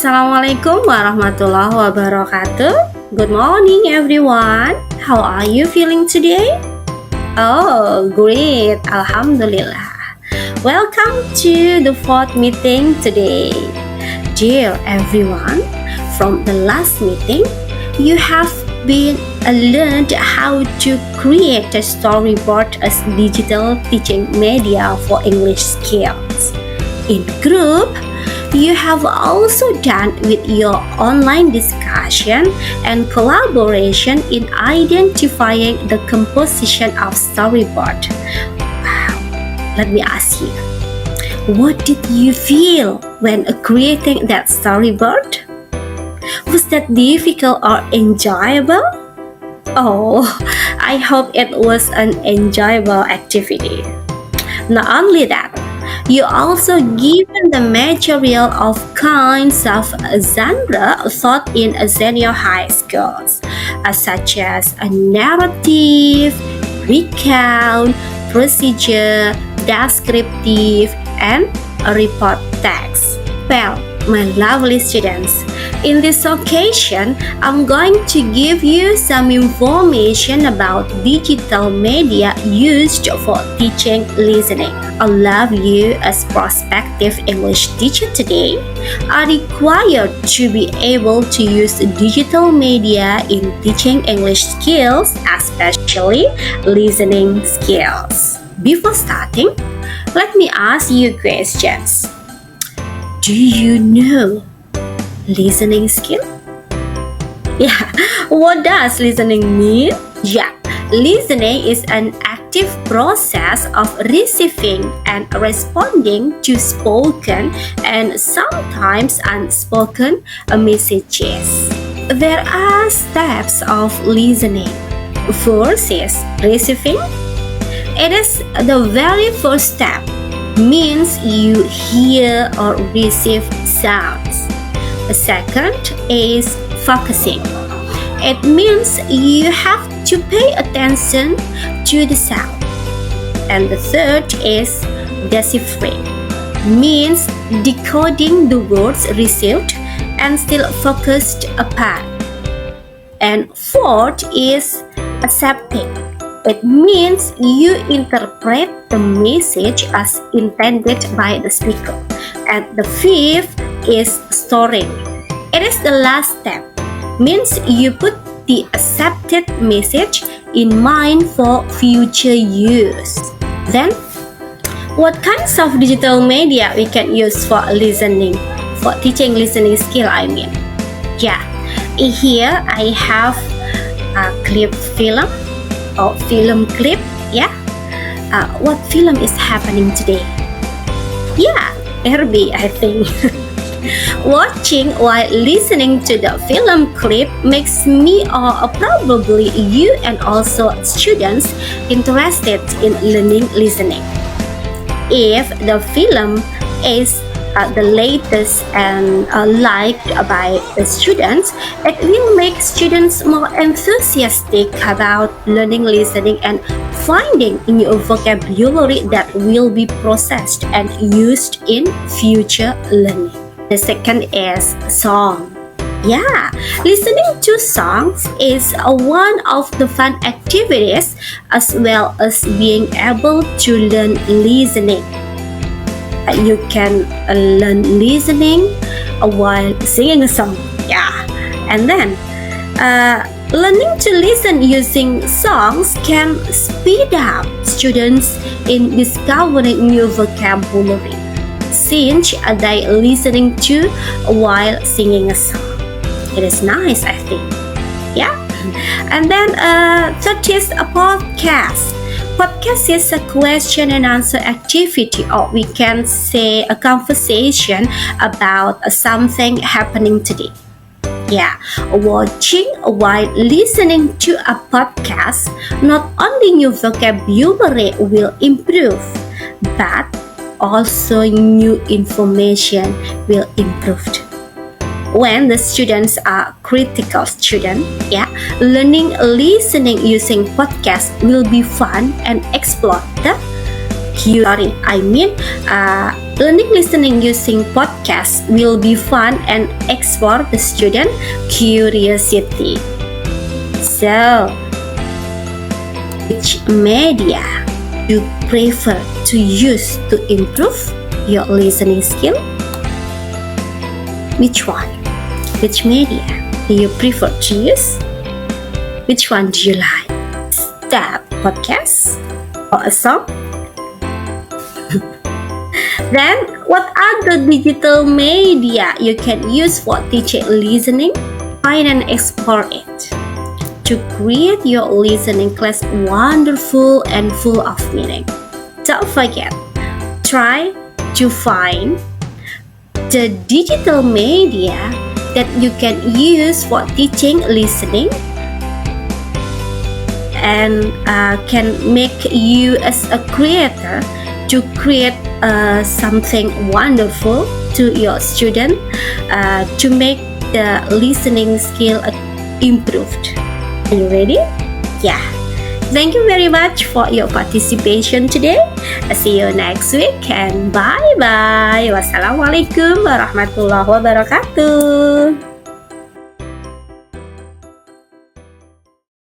Assalamualaikum warahmatullahi wabarakatuh. Good morning everyone. How are you feeling today? Oh, great. Alhamdulillah. Welcome to the fourth meeting today. Dear everyone, from the last meeting, you have been learned how to create a storyboard as digital teaching media for English skills. In group, you have also done with your online discussion and collaboration in identifying the composition of storyboard. Wow, let me ask you, what did you feel when creating that storyboard? Was that difficult or enjoyable? Oh, I hope it was an enjoyable activity. Not only that, you also given the material of kinds of genre taught in senior high schools, such as a narrative, recount, procedure, descriptive, and a report text. Well, my lovely students, in this occasion, I'm going to give you some information about digital media used for teaching listening. All of you as prospective English teacher today are required to be able to use digital media in teaching English skills, especially listening skills. Before starting, let me ask you questions. Do you know listening skill? Yeah, what does listening mean? Yeah, listening is an active process of receiving and responding to spoken and sometimes unspoken messages. There are steps of listening. First is receiving. It is the very first step, means you hear or receive sounds. The second is focusing. It means you have to pay attention to the sound. And the third is deciphering, means decoding the words received and still focused upon. And fourth is accepting. It means you interpret the message as intended by the speaker. And the fifth is storing. It is the last step, means you put the accepted message in mind for future use. Then, what kinds of digital media we can use for listening, for teaching listening skill, I mean? Yeah, here I have a clip film or film clip. Yeah, what film is happening today? Yeah, Herbie, I think. Watching while listening to the film clip makes me or probably you and also students interested in learning listening. If the film is the latest and liked by the students, it will make students more enthusiastic about learning listening and finding new vocabulary that will be processed and used in future learning. The second is song. Yeah, listening to songs is one of the fun activities as well as being able to learn listening. You can learn listening while singing a song. Yeah, and then learning to listen using songs can speed up students in discovering new vocabulary, since they listening to while singing a song. It is nice, I think. Yeah, and then third is a podcast. Podcast is a question and answer activity, or we can say a conversation about something happening today. Yeah, watching while listening to a podcast, not only new vocabulary will improve, but also new information will improve. When the students are critical students, yeah, learning listening using podcast will be fun and explore the Learning listening using podcasts will be fun and explore the student curiosity. So, which media you prefer to use to improve your listening skill? Which one? Which media do you prefer to use? Which one do you like? That podcast or a song? Then, what other digital media you can use for teaching listening? Find and explore it to create your listening class wonderful and full of meaning. Don't forget, try to find the digital media that you can use for teaching listening and can make you as a creator to create something wonderful to your student to make the listening skill improved. Are you ready? Yeah. Thank you very much for your participation today. See you next week and bye-bye. Wassalamualaikum warahmatullahi wabarakatuh.